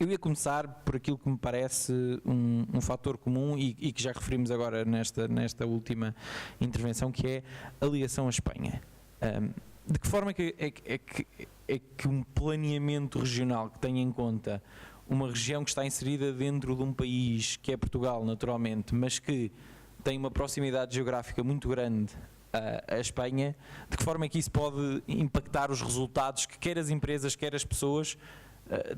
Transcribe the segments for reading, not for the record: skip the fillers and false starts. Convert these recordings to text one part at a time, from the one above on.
Eu ia começar por aquilo que me parece um fator comum e que já referimos agora nesta última intervenção, que é a ligação à Espanha. De que forma é que um planeamento regional que tenha em conta uma região que está inserida dentro de um país que é Portugal, naturalmente, mas que tem uma proximidade geográfica muito grande à Espanha, de que forma é que isso pode impactar os resultados que quer as empresas, quer as pessoas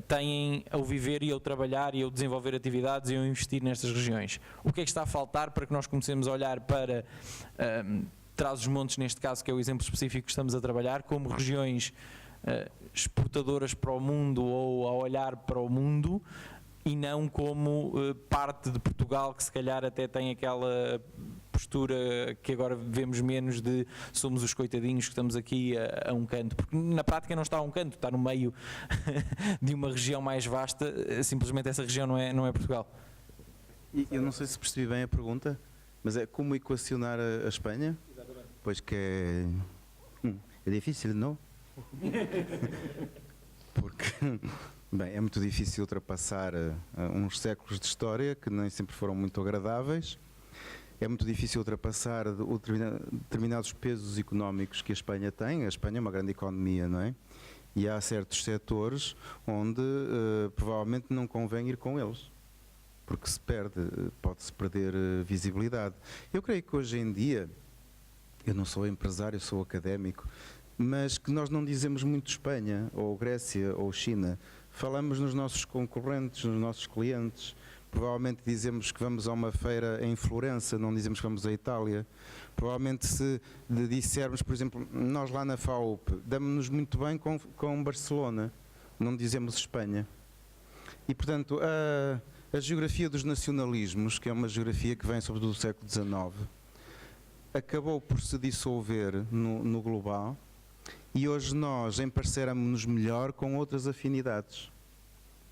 têm ao viver e ao trabalhar e ao desenvolver atividades e ao investir nestas regiões? O que é que está a faltar para que nós comecemos a olhar para Trás-os-Montes, neste caso, que é o exemplo específico que estamos a trabalhar, como regiões exportadoras para o mundo ou a olhar para o mundo, e não como parte de Portugal que se calhar até tem aquela postura que agora vemos menos de somos os coitadinhos que estamos aqui a um canto, porque na prática não está a um canto, está no meio de uma região mais vasta, simplesmente essa região não é Portugal. E eu não sei se percebi bem a pergunta, mas é como equacionar a Espanha? Exatamente. Pois que é difícil, não? Porque, bem, é muito difícil ultrapassar uns séculos de história que nem sempre foram muito agradáveis. É muito difícil ultrapassar determinados pesos económicos que a Espanha tem. A Espanha é uma grande economia, não é? E há certos setores onde provavelmente não convém ir com eles, porque pode-se perder visibilidade. Eu creio que hoje em dia, eu não sou empresário, sou académico, mas que nós não dizemos muito Espanha, ou Grécia, ou China. Falamos nos nossos concorrentes, nos nossos clientes. Provavelmente dizemos que vamos a uma feira em Florença, não dizemos que vamos à Itália. Provavelmente se dissermos, por exemplo, nós lá na FAUP, damos-nos muito bem com Barcelona, não dizemos Espanha. E, portanto, a geografia dos nacionalismos, que é uma geografia que vem sobretudo do século XIX, acabou por se dissolver no global, e hoje nós empareceramos-nos melhor com outras afinidades.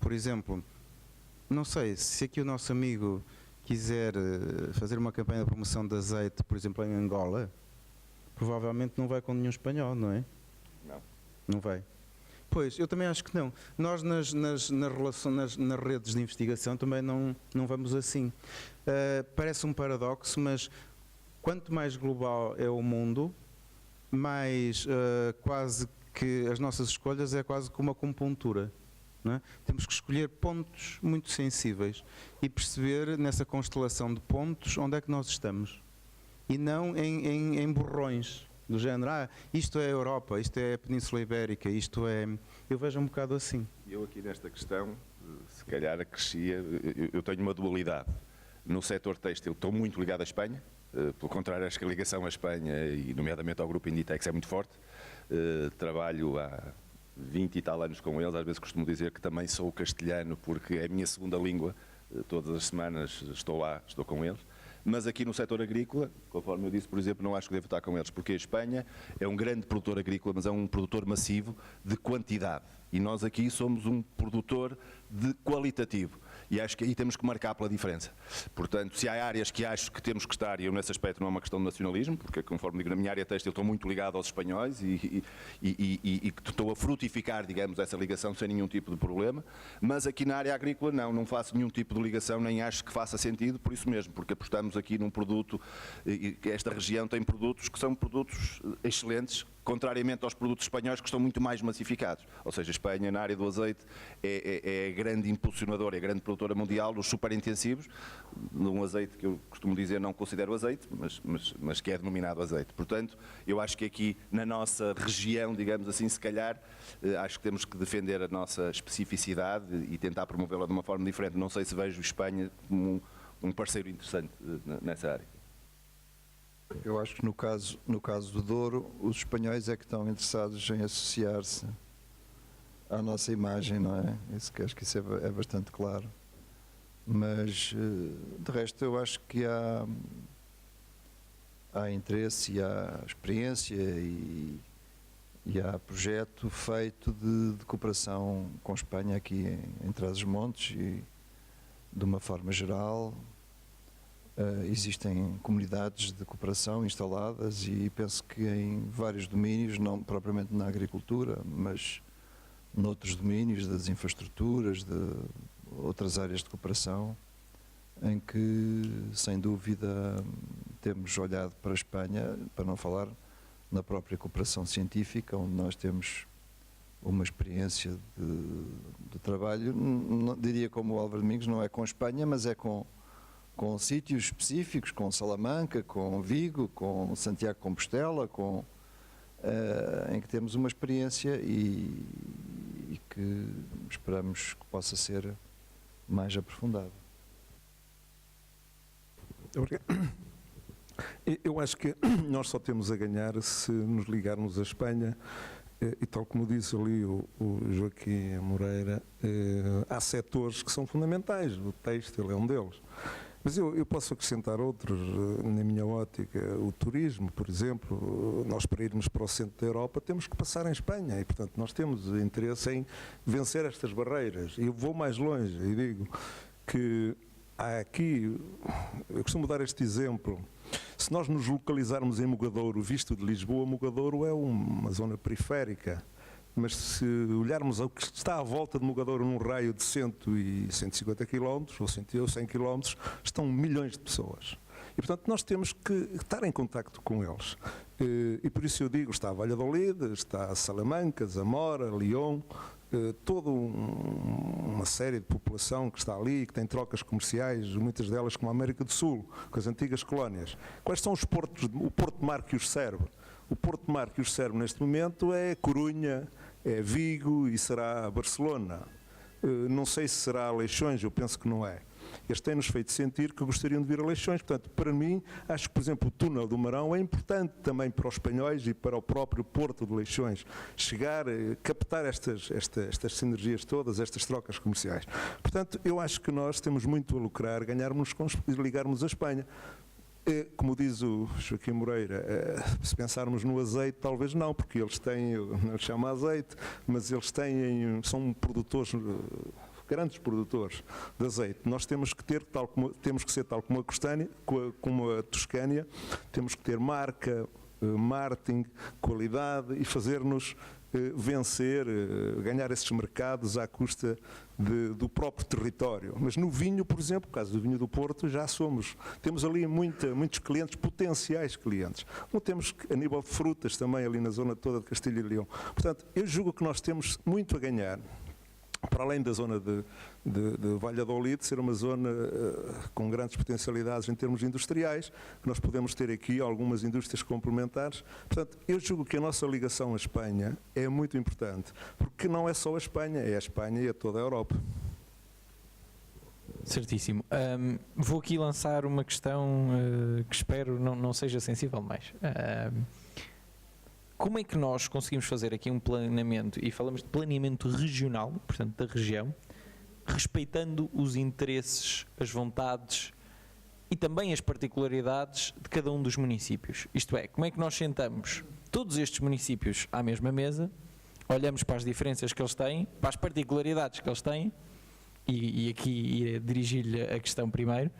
Por exemplo, não sei, se aqui o nosso amigo quiser fazer uma campanha de promoção de azeite, por exemplo, em Angola, provavelmente não vai com nenhum espanhol, não é? Não. Não vai. Pois, eu também acho que não. Nós nas redes de investigação também não vamos assim. Parece um paradoxo, mas quanto mais global é o mundo, mais quase que as nossas escolhas é quase como uma acupuntura. Não é? Temos que escolher pontos muito sensíveis e perceber nessa constelação de pontos onde é que nós estamos. E não em borrões. Do género, isto é a Europa, isto é a Península Ibérica, isto é... Eu vejo um bocado assim. Eu aqui nesta questão, se calhar acrescia, eu tenho uma dualidade. No setor têxtil estou muito ligado à Espanha, pelo contrário, acho que a ligação à Espanha, e nomeadamente ao grupo Inditex, é muito forte. Trabalho há 20 e tal anos com eles, às vezes costumo dizer que também sou castelhano, porque é a minha segunda língua, todas as semanas estou lá, estou com eles. Mas aqui no setor agrícola, conforme eu disse, por exemplo, não acho que devo estar com eles, porque a Espanha é um grande produtor agrícola, mas é um produtor massivo de quantidade. E nós aqui somos um produtor de qualitativo. E acho que aí temos que marcar pela diferença. Portanto, se há áreas que acho que temos que estar, e eu nesse aspecto não é uma questão de nacionalismo, porque conforme digo, na minha área têxtil estou muito ligado aos espanhóis e estou a frutificar, digamos, essa ligação sem nenhum tipo de problema, mas aqui na área agrícola não faço nenhum tipo de ligação, nem acho que faça sentido, por isso mesmo, porque apostamos aqui num produto, e esta região tem produtos que são produtos excelentes, contrariamente aos produtos espanhóis que estão muito mais massificados. Ou seja, a Espanha na área do azeite é a grande impulsionadora, é a grande produtora mundial dos superintensivos, de um azeite que eu costumo dizer não considero azeite, mas que é denominado azeite. Portanto, eu acho que aqui na nossa região, digamos assim, se calhar, acho que temos que defender a nossa especificidade e tentar promovê-la de uma forma diferente. Não sei se vejo Espanha como um parceiro interessante nessa área. Eu acho que no caso do Douro, os espanhóis é que estão interessados em associar-se à nossa imagem, não é? Acho que isso é bastante claro. Mas, de resto, eu acho que há interesse e há experiência e há projeto feito de cooperação com Espanha aqui em Trás-os-Montes e, de uma forma geral, existem comunidades de cooperação instaladas e penso que em vários domínios, não propriamente na agricultura, mas noutros domínios, das infraestruturas, de outras áreas de cooperação, em que, sem dúvida, temos olhado para a Espanha, para não falar na própria cooperação científica, onde nós temos uma experiência de trabalho, não, diria como o Álvaro Domingos, não é com a Espanha, mas é com sítios específicos, com Salamanca, com Vigo, com Santiago de Compostela, em que temos uma experiência e que esperamos que possa ser mais aprofundada. Obrigado. Eu acho que nós só temos a ganhar se nos ligarmos à Espanha e tal como disse ali o Joaquim Moreira, há setores que são fundamentais, o têxtil é um deles. Mas eu posso acrescentar outros, na minha ótica, o turismo, por exemplo. Nós, para irmos para o centro da Europa, temos que passar em Espanha e, portanto, nós temos interesse em vencer estas barreiras. E eu vou mais longe e digo que há aqui, eu costumo dar este exemplo, se nós nos localizarmos em Mogadouro, visto de Lisboa, Mogadouro é uma zona periférica. Mas se olharmos ao que está à volta de Mogadouro num raio de 150 km ou 100 km, estão milhões de pessoas. E, portanto, nós temos que estar em contacto com eles. E por isso eu digo, está Valladolid, está Salamanca, Zamora, Lyon, toda uma série de população que está ali, que tem trocas comerciais, muitas delas com a América do Sul, com as antigas colónias. Quais são os portos, o Porto de Mar que os serve? O Porto de Mar que os serve neste momento é Corunha, é Vigo e será Barcelona. Não sei se será Leixões, eu penso que não é. Eles têm-nos feito sentir que gostariam de vir a Leixões. Portanto, para mim, acho que, por exemplo, o túnel do Marão é importante também para os espanhóis e para o próprio Porto de Leixões. Chegar, captar estas sinergias todas, estas trocas comerciais. Portanto, eu acho que nós temos muito a lucrar, ganharmos e ligarmos a Espanha. Como diz o Joaquim Moreira, se pensarmos no azeite, talvez não, porque eles têm, não chama azeite, mas eles são produtores, grandes produtores de azeite. Nós temos que ter, temos que ser tal como a Costânia, como a Toscânia, temos que ter marca, marketing, qualidade e fazer-nos vencer, ganhar esses mercados à custa do próprio território. Mas no vinho, por exemplo, no caso do vinho do Porto, já temos ali muitos clientes, potenciais clientes. Como temos a nível de frutas também ali na zona toda de Castilho e Leão. Portanto, eu julgo que nós temos muito a ganhar, para além da zona de Valladolid, ser uma zona com grandes potencialidades em termos industriais, que nós podemos ter aqui algumas indústrias complementares. Portanto, eu julgo que a nossa ligação à Espanha é muito importante, porque não é só a Espanha, é a Espanha e a toda a Europa. Certíssimo. Vou aqui lançar uma questão que espero não seja sensível mais. Como é que nós conseguimos fazer aqui um planeamento, e falamos de planeamento regional, portanto da região, respeitando os interesses, as vontades e também as particularidades de cada um dos municípios? Isto é, como é que nós sentamos todos estes municípios à mesma mesa, olhamos para as diferenças que eles têm, para as particularidades que eles têm, e aqui irei dirigir-lhe a questão primeiro,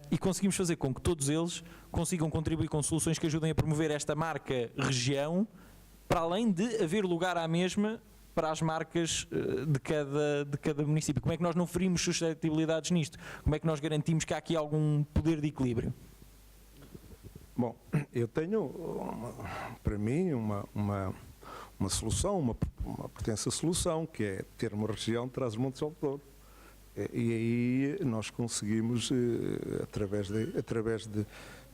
e conseguimos fazer com que todos eles consigam contribuir com soluções que ajudem a promover esta marca região, para além de haver lugar à mesma para as marcas de cada município. Como é que nós não ferimos suscetibilidades nisto? Como é que nós garantimos que há aqui algum poder de equilíbrio? Bom, eu tenho, para mim, uma solução, uma pretensa solução, que é ter uma região de Trás-os-Montes ao Douro. E aí nós conseguimos, através de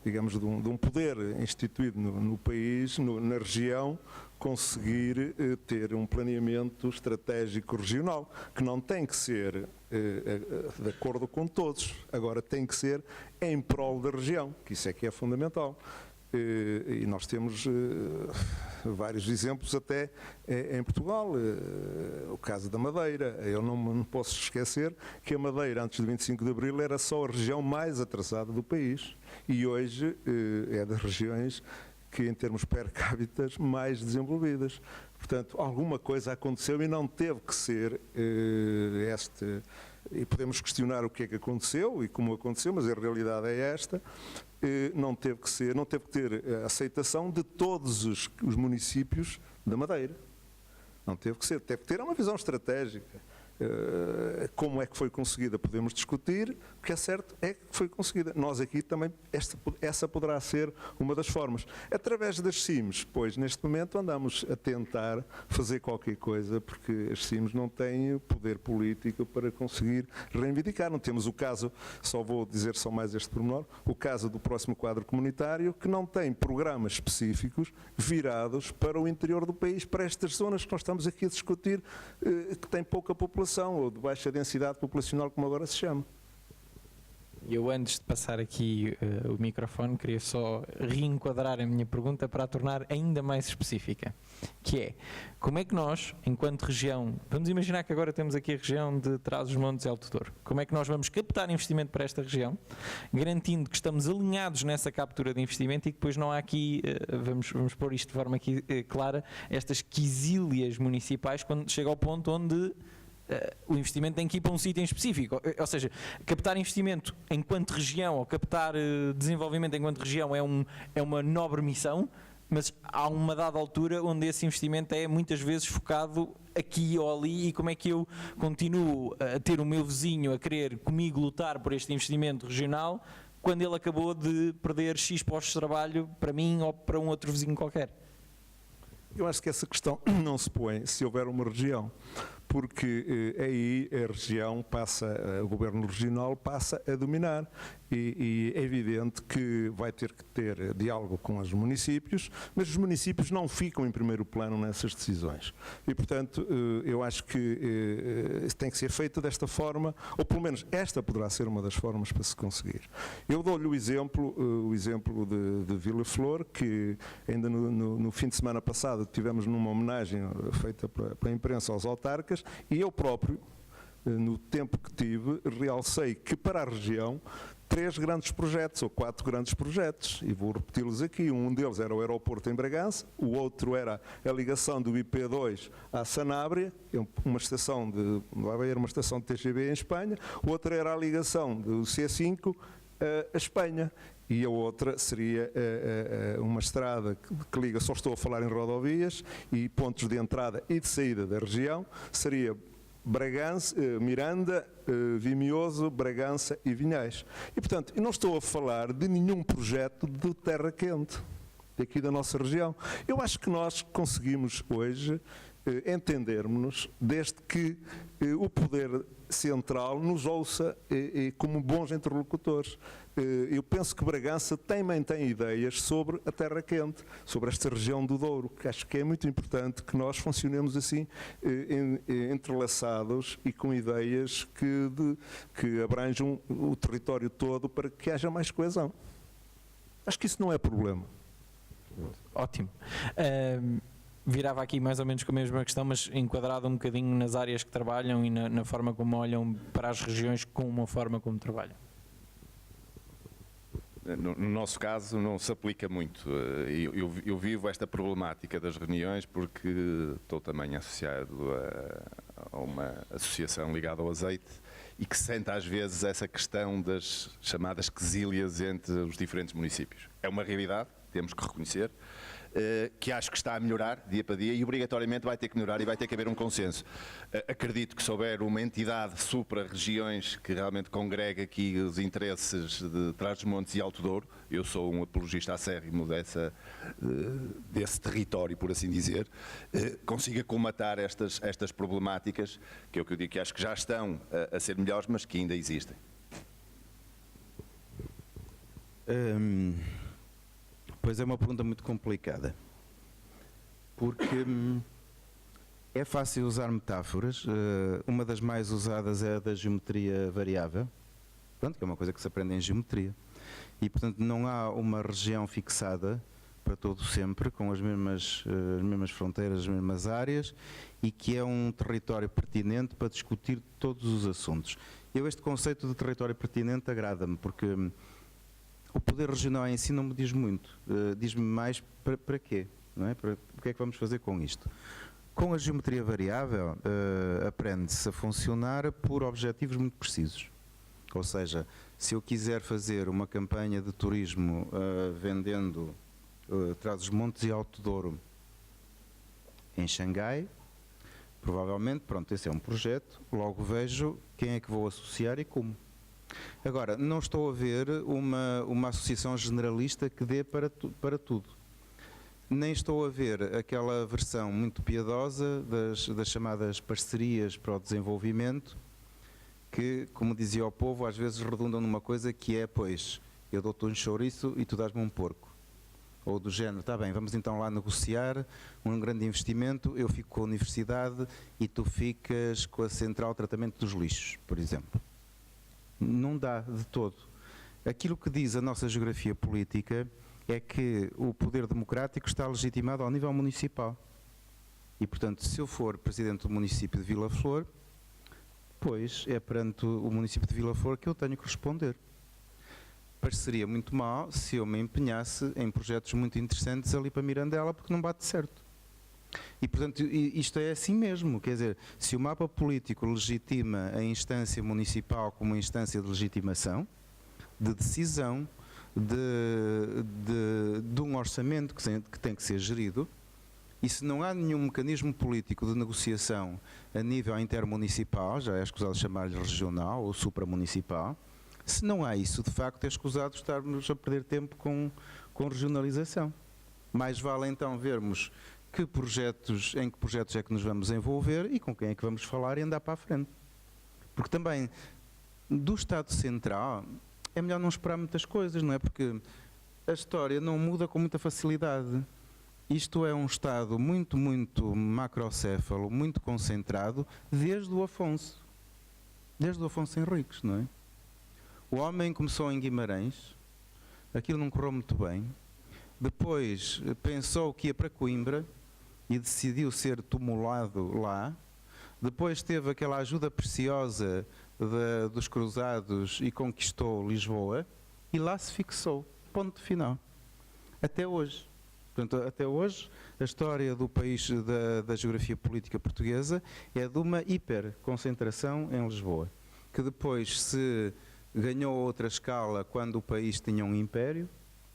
digamos, de um poder instituído no país, na região, conseguir ter um planeamento estratégico regional, que não tem que ser de acordo com todos, agora tem que ser em prol da região, que isso é que é fundamental. E nós temos vários exemplos até em Portugal, o caso da Madeira. Eu não posso esquecer que a Madeira, antes de 25 de Abril, era só a região mais atrasada do país e hoje é das regiões que, em termos per capita, mais desenvolvidas. Portanto, alguma coisa aconteceu e não teve que ser e podemos questionar o que é que aconteceu e como aconteceu, mas a realidade é esta. Não teve que ter a aceitação de todos os municípios da Madeira. Não teve que ser, teve que ter uma visão estratégica. Como é que foi conseguida podemos discutir, o que é certo é que foi conseguida. Nós aqui também, essa poderá ser uma das formas. Através das CIMs, pois neste momento andamos a tentar fazer qualquer coisa, porque as CIMs não têm poder político para conseguir reivindicar. Não temos o caso, só vou dizer só mais este pormenor, o caso do próximo quadro comunitário, que não tem programas específicos virados para o interior do país, para estas zonas que nós estamos aqui a discutir, que têm pouca população, ou de baixa densidade populacional, como agora se chama. Eu, antes de passar aqui o microfone, queria só reenquadrar a minha pergunta para a tornar ainda mais específica, que é, como é que nós, enquanto região, vamos imaginar que agora temos aqui a região de Trás-os-Montes e Alto Douro, como é que nós vamos captar investimento para esta região, garantindo que estamos alinhados nessa captura de investimento e que depois não há aqui, vamos pôr isto de forma aqui clara, estas quisílias municipais, quando chega ao ponto onde o investimento tem que ir para um sítio em específico, ou seja, captar investimento enquanto região ou captar desenvolvimento enquanto região é uma nobre missão, mas há uma dada altura onde esse investimento é muitas vezes focado aqui ou ali, e como é que eu continuo a ter o meu vizinho a querer comigo lutar por este investimento regional quando ele acabou de perder X postos de trabalho para mim ou para um outro vizinho qualquer? Eu acho que essa questão não se põe se houver uma região, porque aí a região passa, o governo regional passa a dominar, e é evidente que vai ter que ter diálogo com os municípios, mas os municípios não ficam em primeiro plano nessas decisões. E, portanto, eu acho que tem que ser feito desta forma, ou pelo menos esta poderá ser uma das formas para se conseguir. Eu dou-lhe o exemplo de Vila Flor, que ainda no fim de semana passado tivemos numa homenagem feita pela imprensa aos autarcas, e eu próprio, no tempo que tive, realcei que para a região 3 grandes projetos, ou 4 grandes projetos, e vou repeti-los aqui. Um deles era o aeroporto em Bragança, o outro era a ligação do IP2 à Sanabria, uma estação vai haver uma estação de TGV em Espanha, o outro era a ligação do C5 a Espanha, e a outra seria uma estrada que liga, só estou a falar em rodovias, e pontos de entrada e de saída da região, seria Bragança, Miranda, Vimioso, Bragança e Vinhais. E, portanto, eu não estou a falar de nenhum projeto de terra quente aqui da nossa região. Eu acho que nós conseguimos hoje entendermos-nos, desde que o poder central nos ouça como bons interlocutores. Eu penso que Bragança também tem ideias sobre a terra quente, sobre esta região do Douro, que acho que é muito importante que nós funcionemos assim, entrelaçados e com ideias que abranjam o território todo para que haja mais coesão. Acho que isso não é problema. Ótimo. Virava aqui mais ou menos com a mesma questão, mas enquadrado um bocadinho nas áreas que trabalham e na forma como olham para as regiões com uma forma como trabalham. No nosso caso não se aplica muito. Eu vivo esta problemática das reuniões porque estou também associado a uma associação ligada ao azeite e que sente às vezes essa questão das chamadas quesílias entre os diferentes municípios. É uma realidade, temos que reconhecer, que acho que está a melhorar dia para dia e obrigatoriamente vai ter que melhorar e vai ter que haver um consenso. Acredito que se houver uma entidade supra-regiões que realmente congrega aqui os interesses de Trás-os-Montes e Alto Douro, eu sou um apologista acérrimo desse território, por assim dizer, consiga colmatar estas problemáticas, que é o que eu digo, que acho que já estão a ser melhores, mas que ainda existem. Pois é uma pergunta muito complicada, porque é fácil usar metáforas. Uma das mais usadas é a da geometria variável, pronto, que é uma coisa que se aprende em geometria, e portanto não há uma região fixada para todo sempre, com as mesmas fronteiras, as mesmas áreas, e que é um território pertinente para discutir todos os assuntos. Este conceito de território pertinente agrada-me, porque o poder regional em si não me diz muito, diz-me mais para quê, não é? O que é que vamos fazer com isto? Com a geometria variável, aprende-se a funcionar por objetivos muito precisos. Ou seja, se eu quiser fazer uma campanha de turismo vendendo Trás-os-Montes e Alto Douro em Xangai, provavelmente, pronto, esse é um projeto, logo vejo quem é que vou associar e como. Agora, não estou a ver uma associação generalista que dê para tudo. Nem estou a ver aquela versão muito piedosa das chamadas parcerias para o desenvolvimento, que, como dizia o povo, às vezes redundam numa coisa que é, pois, eu dou-te um chouriço e tu dás-me um porco. Ou do género, está bem, vamos então lá negociar um grande investimento, eu fico com a universidade e tu ficas com a central de tratamento dos lixos, por exemplo. Não dá de todo. Aquilo que diz a nossa geografia política é que o poder democrático está legitimado ao nível municipal. E, portanto, se eu for presidente do município de Vila Flor, pois é perante o município de Vila Flor que eu tenho que responder. Pareceria muito mal se eu me empenhasse em projetos muito interessantes ali para Mirandela, porque não bate certo. E, portanto, isto é assim mesmo, quer dizer, se o mapa político legitima a instância municipal como uma instância de legitimação, de decisão, de um orçamento que tem que ser gerido, e se não há nenhum mecanismo político de negociação a nível intermunicipal, já é escusado chamar-lhe regional ou supramunicipal, se não há isso, de facto é escusado estarmos a perder tempo com regionalização. Mais vale então vermos em que projetos é que nos vamos envolver e com quem é que vamos falar e andar para a frente. Porque também do Estado Central é melhor não esperar muitas coisas, não é? Porque a história não muda com muita facilidade. Isto é um Estado muito, muito macrocéfalo, muito concentrado, desde o Afonso Henriques, não é? O homem começou em Guimarães, aquilo não correu muito bem, depois pensou que ia para Coimbra e decidiu ser tumulado lá, depois teve aquela ajuda preciosa dos cruzados e conquistou Lisboa e lá se fixou, ponto final, até hoje. Portanto, até hoje, a história do país, da geografia política portuguesa, é de uma hiperconcentração em Lisboa, que depois se ganhou outra escala quando o país tinha um império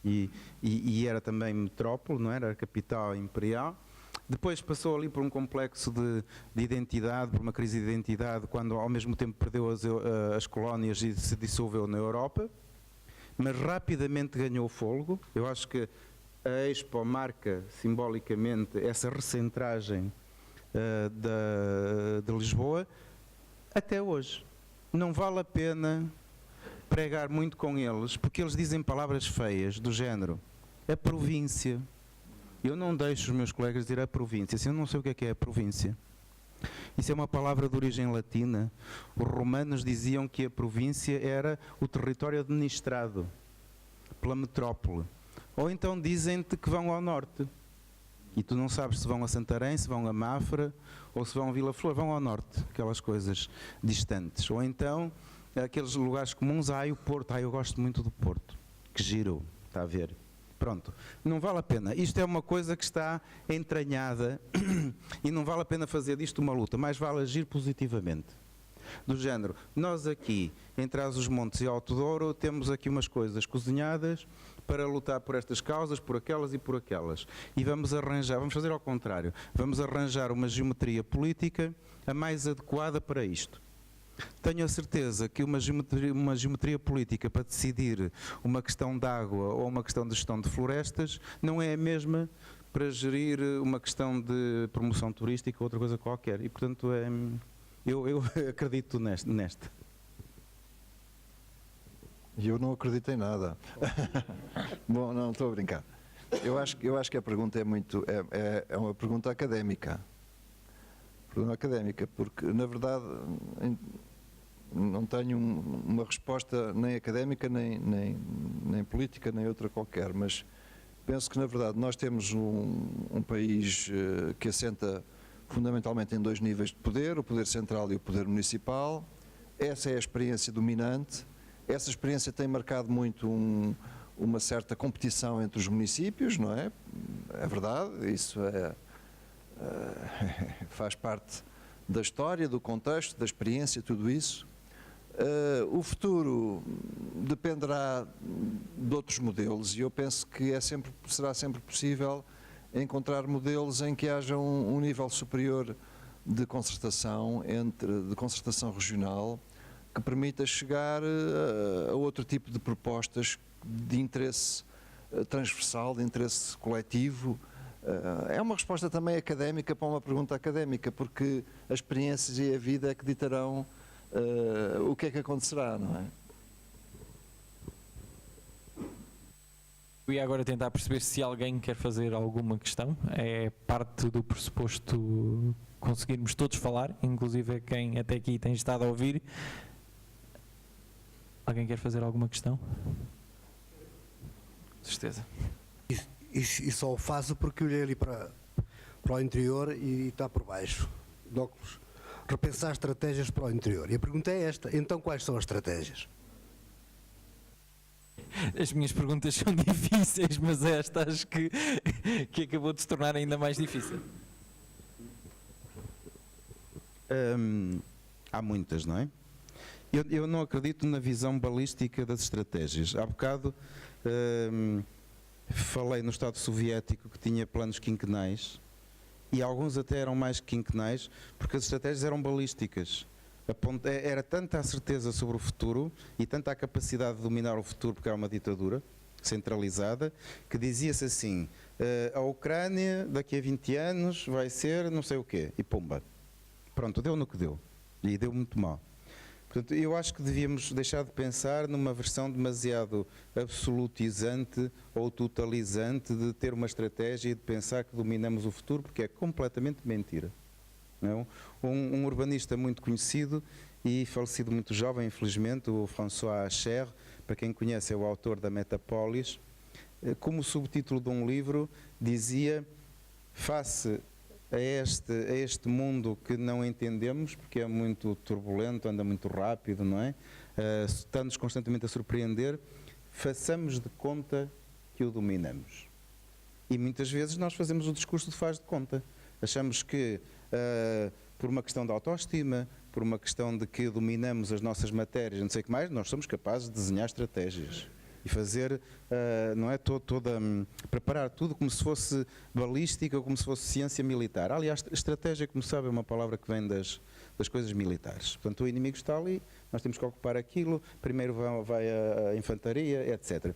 e era também metrópole, não era? Era capital imperial. Depois passou ali por um complexo de identidade, por uma crise de identidade, quando ao mesmo tempo perdeu as colónias e se dissolveu na Europa, mas rapidamente ganhou fôlego. Eu acho que a Expo marca simbolicamente essa recentragem de Lisboa até hoje. Não vale a pena pregar muito com eles, porque eles dizem palavras feias, do género, a província. Eu não deixo os meus colegas dizer a província, assim, eu não sei o que é a província. Isso é uma palavra de origem latina. Os romanos diziam que a província era o território administrado pela metrópole. Ou então dizem-te que vão ao norte. E tu não sabes se vão a Santarém, se vão a Mafra ou se vão a Vila Flor, vão ao norte, aquelas coisas distantes. Ou então aqueles lugares comuns, o Porto, eu gosto muito do Porto, que giro, está a ver? Pronto, não vale a pena. Isto é uma coisa que está entranhada e não vale a pena fazer disto uma luta, mais vale agir positivamente. Do género, nós aqui, em Trás-os-Montes e Alto Douro, temos aqui umas coisas cozinhadas para lutar por estas causas, por aquelas e por aquelas. E vamos fazer ao contrário, vamos arranjar uma geometria política a mais adequada para isto. Tenho a certeza que uma geometria política para decidir uma questão de água ou uma questão de gestão de florestas não é a mesma para gerir uma questão de promoção turística ou outra coisa qualquer. E, portanto, eu acredito nesta. E eu não acredito em nada. Bom, não, estou a brincar. Eu acho que a pergunta é uma pergunta académica. Porque, na verdade, não tenho uma resposta nem académica, nem política, nem outra qualquer, mas penso que, na verdade, nós temos um país que assenta fundamentalmente em dois níveis de poder, o poder central e o poder municipal. Essa é a experiência dominante. Essa experiência tem marcado muito uma certa competição entre os municípios, não é? É verdade, isso faz parte da história, do contexto, da experiência, tudo isso. O futuro dependerá de outros modelos e eu penso que será sempre possível encontrar modelos em que haja um nível superior de concertação de concertação regional que permita chegar a outro tipo de propostas de interesse transversal, de interesse coletivo. É uma resposta também académica para uma pergunta académica, porque as experiências e a vida é que ditarão o que é que acontecerá, não é? Eu ia agora tentar perceber se alguém quer fazer alguma questão. É parte do pressuposto conseguirmos todos falar, inclusive quem até aqui tem estado a ouvir. Alguém quer fazer alguma questão? Certeza. E só o faço porque olhei ali para o interior e está por baixo. De óculos. Repensar estratégias para o interior. E a pergunta é esta: então quais são as estratégias? As minhas perguntas são difíceis, mas esta acho que acabou de se tornar ainda mais difícil. Há muitas, não é? Eu não acredito na visão balística das estratégias. Há bocado falei no Estado Soviético que tinha planos quinquenais e alguns até eram mais quinquenais porque as estratégias eram balísticas. Era tanta a certeza sobre o futuro e tanta a capacidade de dominar o futuro, porque era uma ditadura centralizada, que dizia-se assim: a Ucrânia daqui a 20 anos vai ser não sei o quê, e pumba. Pronto, deu no que deu. E deu muito mal. Portanto, eu acho que devíamos deixar de pensar numa versão demasiado absolutizante ou totalizante de ter uma estratégia e de pensar que dominamos o futuro, porque é completamente mentira. Não? Um urbanista muito conhecido e falecido muito jovem, infelizmente, o François Acher, para quem conhece é o autor da Metapolis, como subtítulo de um livro dizia: face a este mundo que não entendemos, porque é muito turbulento, anda muito rápido, não é? Está-nos constantemente a surpreender, façamos de conta que o dominamos. E muitas vezes nós fazemos o discurso de faz de conta. Achamos que por uma questão de autoestima, por uma questão de que dominamos as nossas matérias, não sei o que mais, nós somos capazes de desenhar estratégias e fazer, não é, preparar tudo como se fosse balística ou como se fosse ciência militar. Aliás, estratégia, como sabe, é uma palavra que vem das coisas militares. Portanto, o inimigo está ali, nós temos que ocupar aquilo, primeiro vai a infantaria, etc.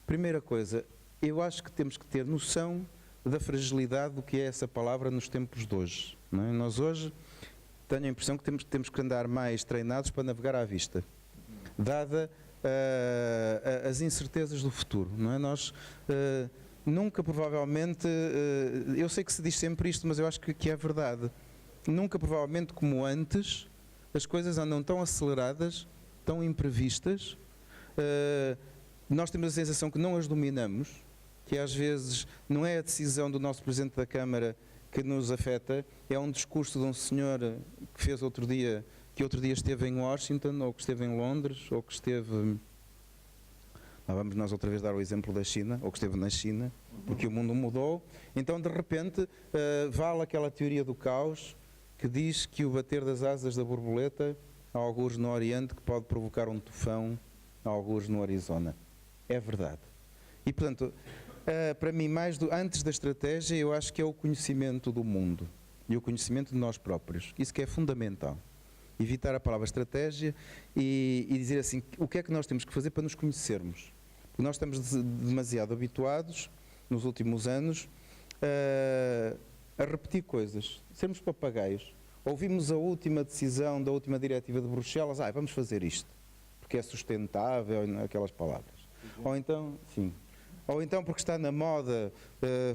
Primeira coisa, eu acho que temos que ter noção da fragilidade do que é essa palavra nos tempos de hoje. Não é? Nós hoje tenho a impressão que temos que andar mais treinados para navegar à vista, dada as incertezas do futuro. Não é? Nós nunca, provavelmente, eu sei que se diz sempre isto, mas eu acho que é verdade, nunca provavelmente como antes as coisas andam tão aceleradas, tão imprevistas, nós temos a sensação que não as dominamos, que às vezes não é a decisão do nosso Presidente da Câmara que nos afeta, é um discurso de um senhor que fez outro dia esteve em Washington, ou que esteve em Londres, ou que esteve... vamos nós outra vez dar o exemplo da China, ou que esteve na China, porque o mundo mudou. Então, de repente, vale aquela teoria do caos que diz que o bater das asas da borboleta, há algures no Oriente, que pode provocar um tufão, há algures no Arizona. É verdade. E, portanto, para mim, antes da estratégia, eu acho que é o conhecimento do mundo e o conhecimento de nós próprios. Isso que é fundamental. Evitar a palavra estratégia e dizer assim, o que é que nós temos que fazer para nos conhecermos? Porque nós estamos demasiado habituados, nos últimos anos, a repetir coisas, sermos papagaios. Ouvimos a última decisão da última diretiva de Bruxelas, vamos fazer isto, porque é sustentável, aquelas palavras. Ou então, sim. Ou então porque está na moda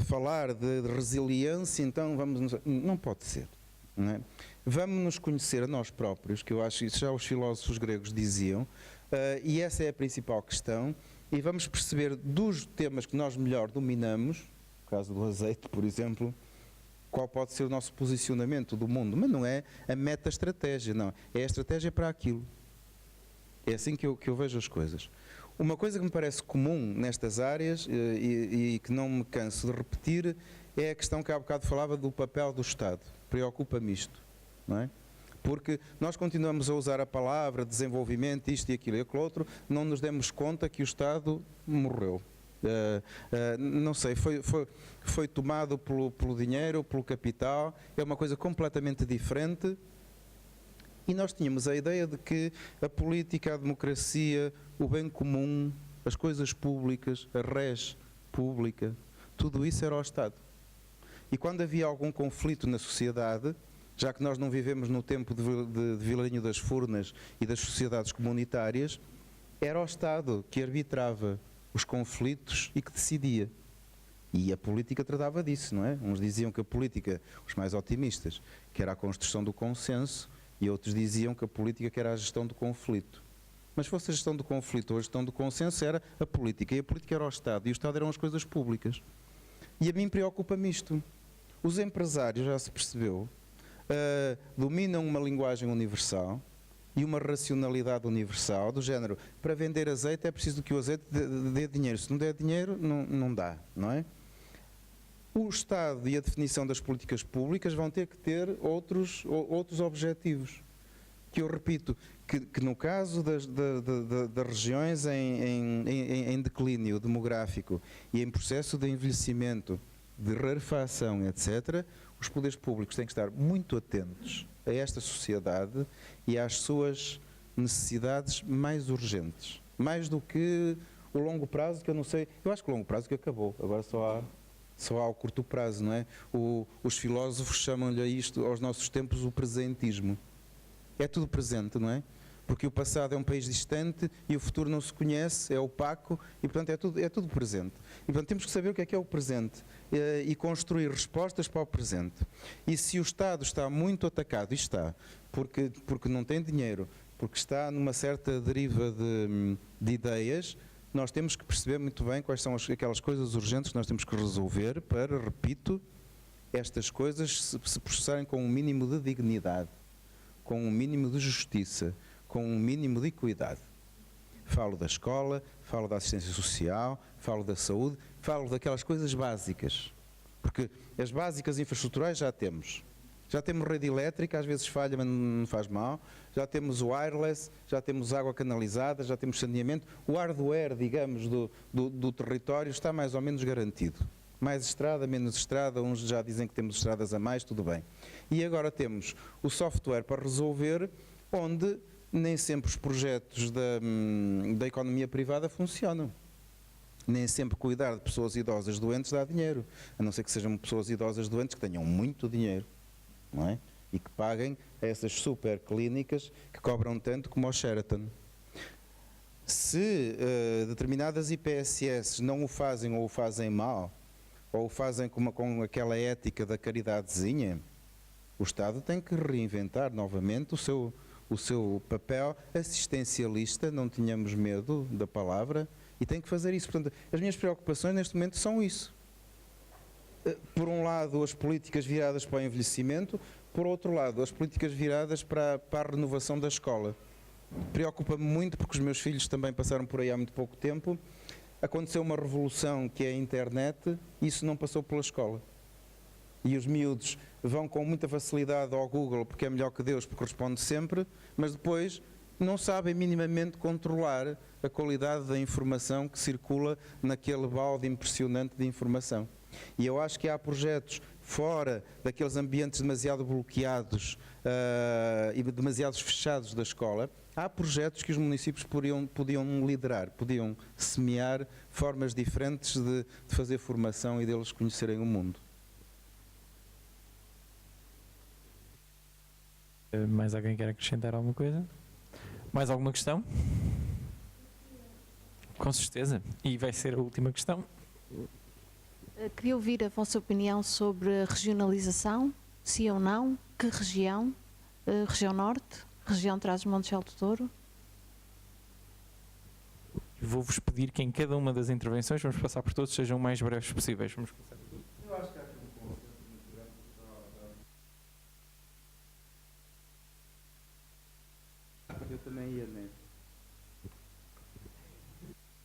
falar de resiliência, então vamos... Não pode ser. Não é? Vamos nos conhecer a nós próprios, que eu acho que isso já os filósofos gregos diziam, e essa é a principal questão, e vamos perceber dos temas que nós melhor dominamos, no caso do azeite, por exemplo, qual pode ser o nosso posicionamento do mundo, mas não é a meta-estratégia, não, é a estratégia para aquilo. É assim que eu vejo as coisas. Uma coisa que me parece comum nestas áreas e que não me canso de repetir é a questão que há bocado falava do papel do Estado. Preocupa-me isto, não é? Porque nós continuamos a usar a palavra desenvolvimento, isto e aquilo e aquilo outro, não nos demos conta que o Estado morreu. Não sei, foi tomado pelo dinheiro, pelo capital, é uma coisa completamente diferente. E nós tínhamos a ideia de que a política, a democracia, o bem comum, as coisas públicas, a res pública, tudo isso era o Estado. E quando havia algum conflito na sociedade, já que nós não vivemos no tempo de Vilarinho das Furnas e das sociedades comunitárias, era o Estado que arbitrava os conflitos e que decidia. E a política tratava disso, não é? Uns diziam que a política, os mais otimistas, que era a construção do consenso, e outros diziam que a política que era a gestão do conflito. Mas fosse a gestão do conflito ou a gestão do consenso, era a política. E a política era o Estado. E o Estado eram as coisas públicas. E a mim preocupa-me isto. Os empresários, já se percebeu, dominam uma linguagem universal e uma racionalidade universal, do género, para vender azeite é preciso que o azeite dê dinheiro. Se não der dinheiro, não dá, não é? O Estado e a definição das políticas públicas vão ter que ter outros objetivos. Que eu repito, que no caso das regiões em declínio demográfico e em processo de envelhecimento, de rarefação, etc., os poderes públicos têm que estar muito atentos a esta sociedade e às suas necessidades mais urgentes. Mais do que o longo prazo, que eu não sei, eu acho que o longo prazo que acabou, agora só há o curto prazo, não é? Os filósofos chamam-lhe a isto, aos nossos tempos, o presentismo. É tudo presente, não é? Porque o passado é um país distante e o futuro não se conhece, é opaco e, portanto, é tudo presente. E, portanto, temos que saber o que é o presente e construir respostas para o presente. E se o Estado está muito atacado, e está, porque não tem dinheiro, porque está numa certa deriva de ideias, nós temos que perceber muito bem quais são aquelas coisas urgentes que nós temos que resolver para, repito, estas coisas se processarem com um mínimo de dignidade, com um mínimo de justiça, com um mínimo de equidade. Falo da escola, falo da assistência social, falo da saúde, falo daquelas coisas básicas. Porque as básicas infraestruturais já temos. Já temos rede elétrica, às vezes falha, mas não faz mal. Já temos o wireless, já temos água canalizada, já temos saneamento. O hardware, digamos, do território está mais ou menos garantido. Mais estrada, menos estrada, uns já dizem que temos estradas a mais, tudo bem. E agora temos o software para resolver, onde nem sempre os projetos da economia privada funcionam. Nem sempre cuidar de pessoas idosas doentes dá dinheiro, a não ser que sejam pessoas idosas doentes que tenham muito dinheiro, não é? E que paguem a essas super clínicas que cobram tanto como o Sheraton. Se determinadas IPSS não o fazem ou o fazem mal, ou o fazem com aquela ética da caridadezinha, o Estado tem que reinventar novamente o seu papel assistencialista, não tenhamos medo da palavra, e tem que fazer isso. Portanto, as minhas preocupações neste momento são isso. Por um lado, as políticas viradas para o envelhecimento, por outro lado, as políticas viradas para a renovação da escola. Preocupa-me muito porque os meus filhos também passaram por aí há muito pouco tempo. Aconteceu uma revolução que é a internet, e isso não passou pela escola. E os miúdos vão com muita facilidade ao Google porque é melhor que Deus, porque responde sempre, mas depois não sabem minimamente controlar a qualidade da informação que circula naquele balde impressionante de informação. E eu acho que há projetos fora daqueles ambientes demasiado bloqueados e demasiado fechados da escola, há projetos que os municípios podiam liderar, podiam semear formas diferentes de fazer formação e deles conhecerem o mundo. Mais alguém quer acrescentar alguma coisa? Mais alguma questão? Com certeza. E vai ser a última questão. Queria ouvir a vossa opinião sobre a regionalização, sim ou não, que região? Região Norte, região Trás-os-Montes e Alto Douro? Vou-vos pedir que em cada uma das intervenções, vamos passar por todos, sejam o mais breves possíveis. Vamos começar. Eu acho que há aqui um conceito muito grande. Eu também ia, né?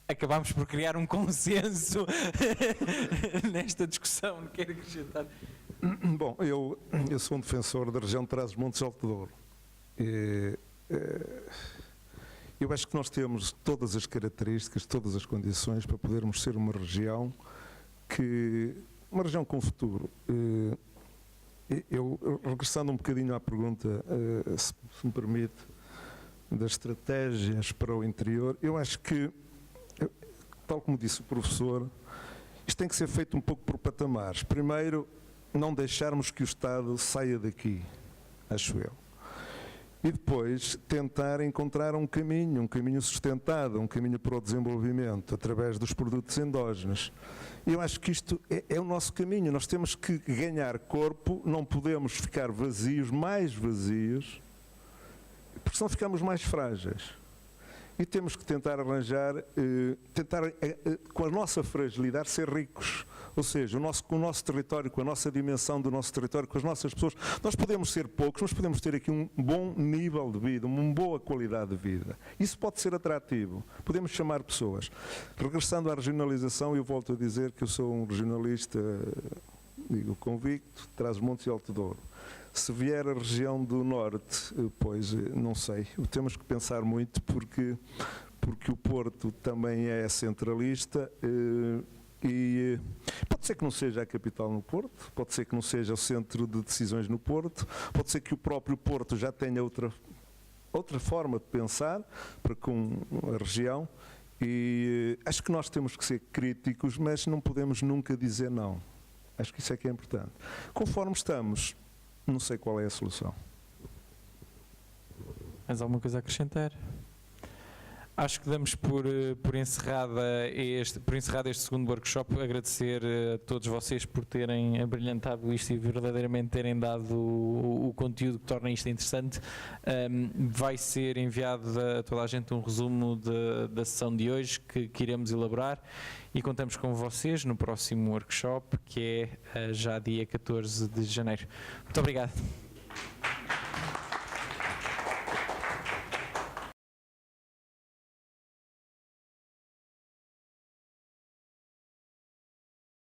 Acabámos por criar um consenso nesta discussão. Não quero acrescentar. Bom, eu sou um defensor da região de Trás-os-Montes e Alto Douro. eu acho que nós temos todas as características, todas as condições para podermos ser uma região com futuro. Regressando um bocadinho à pergunta, se me permite, das estratégias para o interior, eu acho que, tal como disse o professor, isto tem que ser feito um pouco por patamares. Primeiro, não deixarmos que o Estado saia daqui, acho eu. E depois tentar encontrar um caminho sustentado, um caminho para o desenvolvimento, através dos produtos endógenos. Eu acho que isto é o nosso caminho. Nós temos que ganhar corpo, não podemos ficar vazios, mais vazios, porque senão ficamos mais frágeis. E temos que tentar arranjar, com a nossa fragilidade, ser ricos. Ou seja, com o nosso território, com a nossa dimensão do nosso território, com as nossas pessoas, nós podemos ser poucos, mas podemos ter aqui um bom nível de vida, uma boa qualidade de vida. Isso pode ser atrativo. Podemos chamar pessoas. Regressando à regionalização, eu volto a dizer que eu sou um regionalista, digo, convicto, Trás-os-Montes e Alto Douro. Se vier a região do Norte, pois não sei, temos que pensar muito porque o Porto também é centralista e pode ser que não seja a capital no Porto, pode ser que não seja o centro de decisões no Porto, pode ser que o próprio Porto já tenha outra forma de pensar para com a região e acho que nós temos que ser críticos, mas não podemos nunca dizer não. Acho que isso é que é importante. Conforme estamos, não sei qual é a solução. Mais alguma coisa a acrescentar? Acho que damos por encerrado este segundo workshop. Agradecer a todos vocês por terem abrilhantado isto e verdadeiramente terem dado o conteúdo que torna isto interessante. Vai ser enviado a toda a gente um resumo da sessão de hoje que iremos elaborar e contamos com vocês no próximo workshop, que é já dia 14 de janeiro. Muito obrigado.